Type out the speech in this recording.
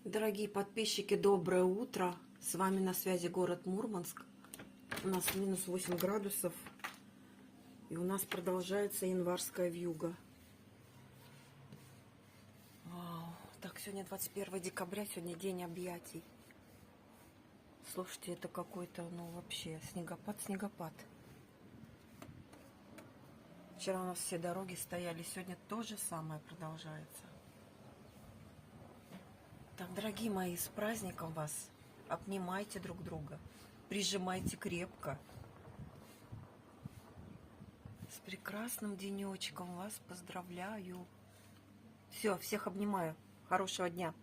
Дорогие подписчики, доброе утро! С вами на связи город Мурманск. У нас минус 8 градусов. И у нас продолжается январская вьюга. Вау. Так, сегодня 21 декабря, сегодня день объятий. Слушайте, это какой-то, вообще, снегопад. Вчера у нас все дороги стояли, сегодня то же самое продолжается. Так, дорогие мои, с праздником вас! Обнимайте друг друга, прижимайте крепко. С прекрасным денечком вас поздравляю. Все, всех обнимаю. Хорошего дня.